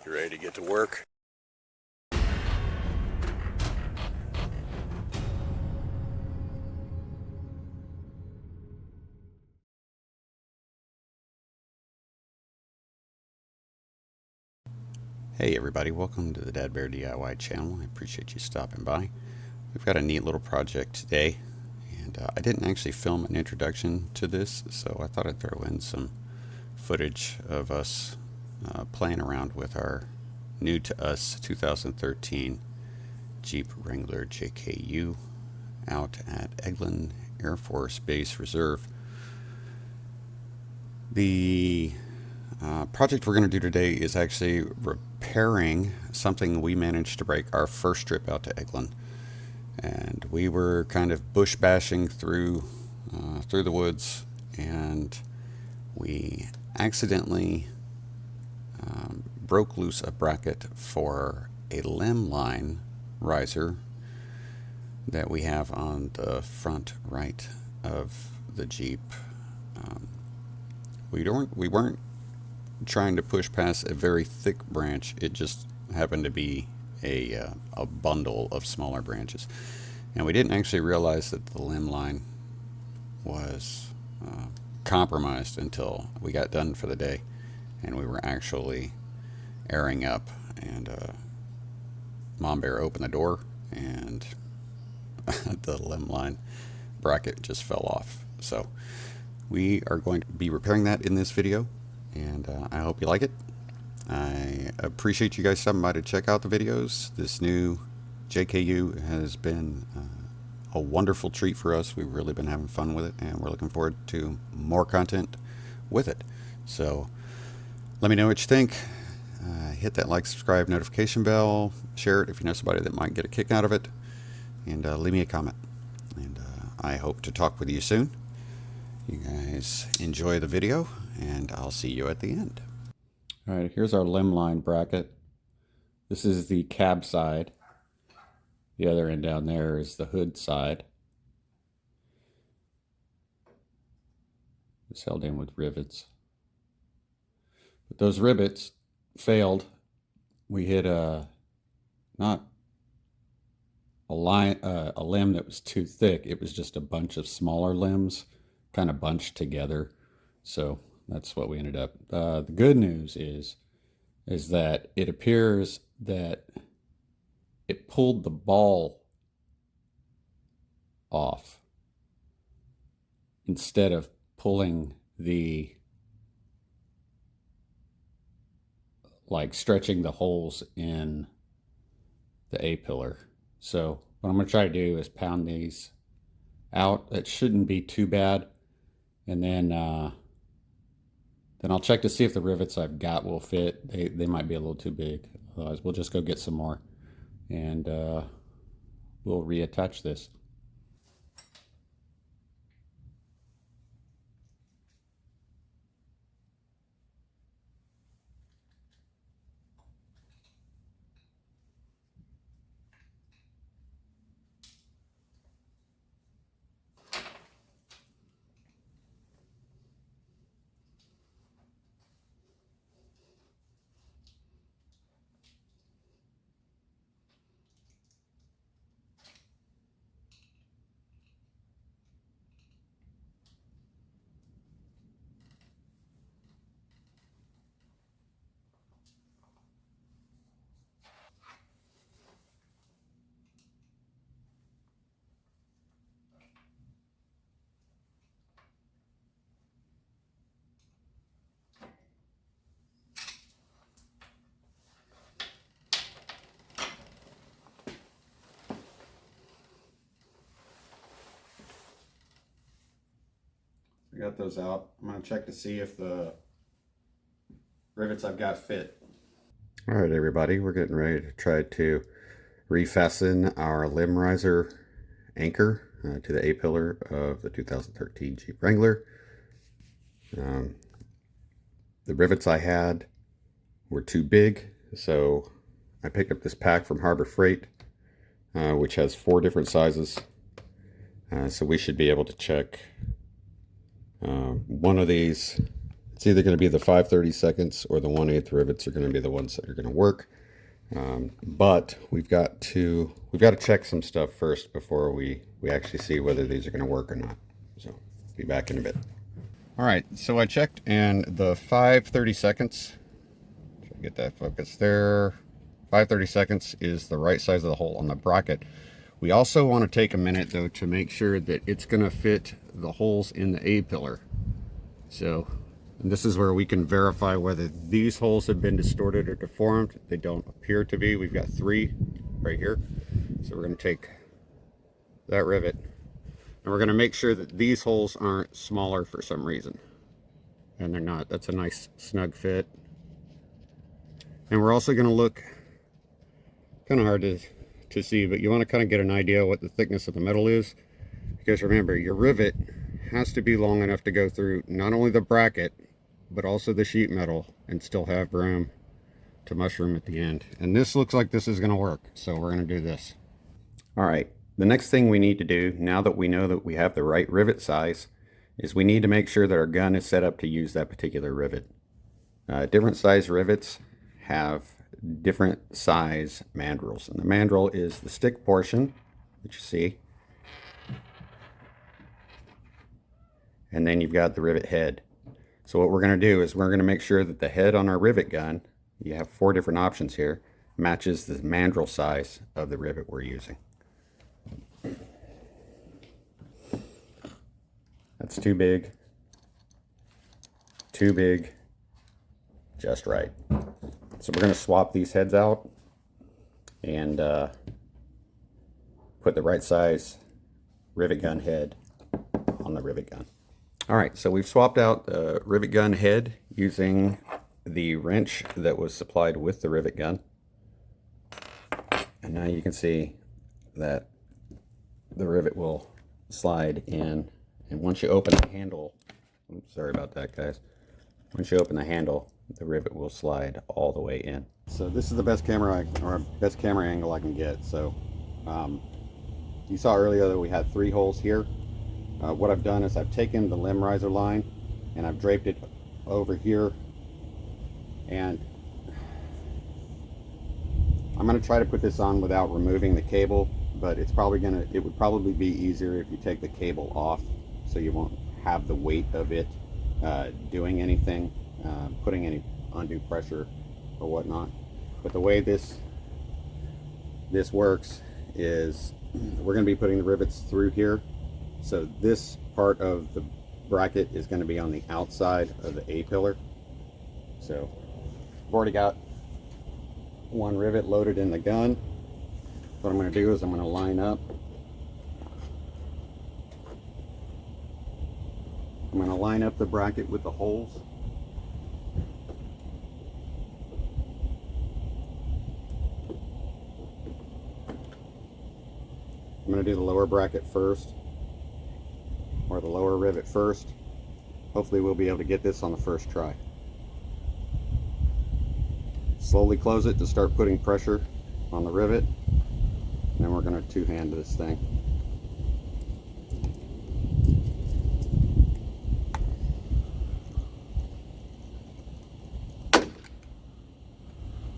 You ready to get to work? Hey everybody, welcome to the Dad Bear DIY channel. I appreciate you stopping by. We've got a neat little project today, and I didn't actually film an introduction to this, so I thought I'd throw in some footage of us playing around with our new to us 2013 Jeep Wrangler JKU out at Eglin Air Force Base Reserve. The project we're going to do today is actually repairing something we managed to break our first trip out to Eglin. And we were kind of bush bashing through the woods, and we accidentally broke loose a bracket for a limb line riser that we have on the front right of the Jeep. We weren't trying to push past a very thick branch. It just happened to be a bundle of smaller branches, and we didn't actually realize that the limb line was compromised until we got done for the day and we were actually airing up, and Mom Bear opened the door and the limb line bracket just fell off. So we are going to be repairing that in this video, and I hope you like it. I appreciate you guys stopping by to check out the videos. This new JKU has been a wonderful treat for us. We've really been having fun with it, and we're looking forward to more content with it. So let me know what you think. Hit that like, subscribe, notification bell, share it if you know somebody that might get a kick out of it, and leave me a comment. And I hope to talk with you soon. You guys enjoy the video, and I'll see you at the end. All right, here's our limb line bracket. This is the cab side. The other end down there is the hood side. It's held in with rivets. But those rivets failed. We hit not a limb that was too thick. It was just a bunch of smaller limbs kind of bunched together. So that's what we ended up. The good news is that it appears that it pulled the ball off instead of pulling stretching the holes in the A-pillar. So what I'm going to try to do is pound these out. It shouldn't be too bad. And then I'll check to see if the rivets I've got will fit. They might be a little too big. Otherwise, we'll just go get some more, and we'll reattach this. I got those out. I'm going to check to see if the rivets I've got fit. All right, everybody, we're getting ready to try to refasten our limb riser anchor to the A-pillar of the 2013 Jeep Wrangler. The rivets I had were too big, so I picked up this pack from Harbor Freight, which has 4 different sizes. So we should be able to check one of these It's either going to be the 5/32 or the 1/8 rivets are going to be the ones that are going to work. But we've got to check some stuff first before we actually see whether these are going to work or not. So be back in a bit. All right, so I checked, and the 5/32, get that focus there, 5/32 is the right size of the hole on the bracket. We also want to take a minute though to make sure that it's going to fit the holes in the A pillar. So this is where we can verify whether these holes have been distorted or deformed. They don't appear to be. We've got 3 right here. So we're going to take that rivet, and we're going to make sure that these holes aren't smaller for some reason. And they're not. That's a nice snug fit. And we're also going to look, kind of hard to see, but you want to kind of get an idea what the thickness of the metal is. Because remember, your rivet has to be long enough to go through not only the bracket, but also the sheet metal and still have room to mushroom at the end. And this looks like this is going to work, so we're going to do this. All right, the next thing we need to do, now that we know that we have the right rivet size, is we need to make sure that our gun is set up to use that particular rivet. Different size rivets have different size mandrels, and the mandrel is the stick portion that you see, and then you've got the rivet head. So what we're going to do is we're going to make sure that the head on our rivet gun, you have 4 different options here, matches the mandrel size of the rivet we're using. That's too big, just right. So we're going to swap these heads out and put the right size rivet gun head on the rivet gun. All right, so we've swapped out the rivet gun head using the wrench that was supplied with the rivet gun. And now you can see that the rivet will slide in. And once you open the handle, oops, sorry about that, guys. Once you open the handle, the rivet will slide all the way in. So this is the best camera angle I can get. So you saw earlier that we had 3 holes here. What I've done is I've taken the limb riser line and I've draped it over here, and I'm going to try to put this on without removing the cable, but it would probably be easier if you take the cable off, so you won't have the weight of it doing anything, putting any undue pressure or whatnot. But the way this works is we're going to be putting the rivets through here. So this part of the bracket is going to be on the outside of the A pillar. So I've already got 1 rivet loaded in the gun. What I'm going to do is I'm going to line up. I'm going to line up the bracket with the holes. I'm going to do the lower bracket first, or the lower rivet first. Hopefully we'll be able to get this on the first try. Slowly close it to start putting pressure on the rivet, and then we're going to 2-hand this thing.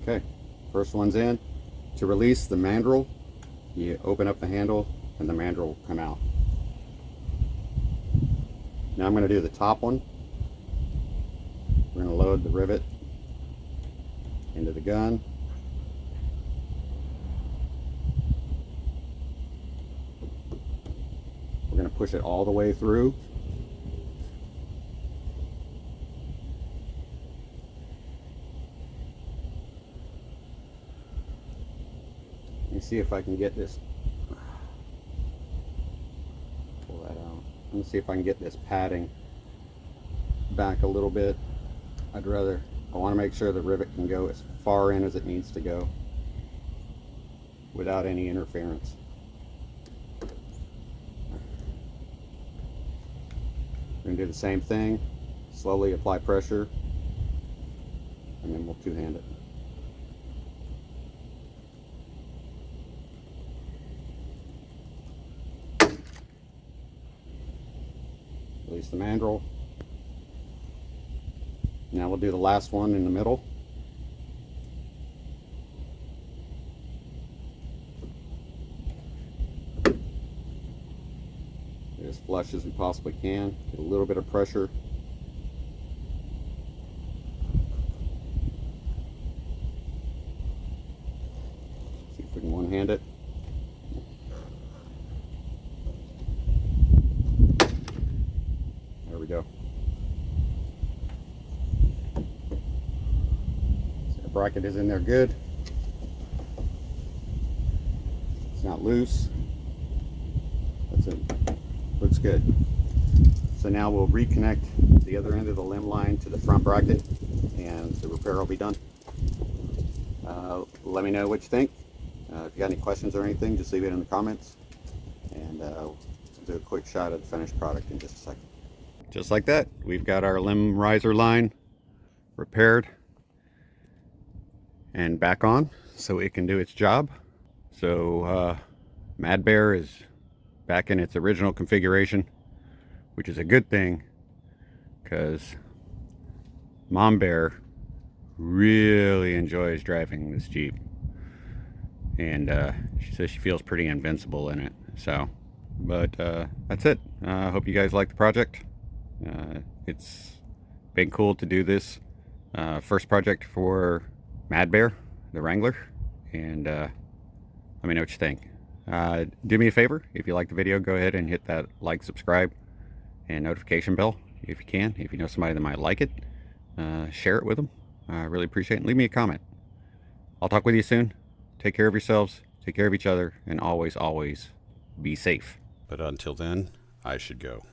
Okay, first one's in. To release the mandrel, you open up the handle and the mandrel will come out. Now I'm going to do the top one. We're going to load the rivet into the gun. We're going to push it all the way through. Let me see if I can get this. Pull that out. Let me see if I can get this padding back a little bit. I want to make sure the rivet can go as far in as it needs to go without any interference. We're going to do the same thing. Slowly apply pressure, and then we'll 2-hand it. Release the mandrel. Now we'll do the last one in the middle. Get as flush as we possibly can. Get a little bit of pressure. See if we can one-hand it. There we go. So the bracket is in there good. It's not loose. That's it. Looks good. So now we'll reconnect the other end of the limb line to the front bracket and the repair will be done. Let me know what you think. If you got any questions or anything, just leave it in the comments, and we'll do a quick shot of the finished product in just a second. Just like that, we've got our limb riser line repaired and back on so it can do its job. So Mad Bear is back in its original configuration, which is a good thing because Mom Bear really enjoys driving this Jeep, and she says she feels pretty invincible in it. So, but that's it. I hope you guys like the project. It's been cool to do this first project for Mad Bear, the Wrangler, and let me know what you think. Do me a favor, if you like the video, go ahead and hit that like, subscribe, and notification bell if you can. If you know somebody that might like it, share it with them. I really appreciate it. Leave me a comment. I'll talk with you soon. Take care of yourselves, take care of each other, and always, always be safe. But until then, I should go.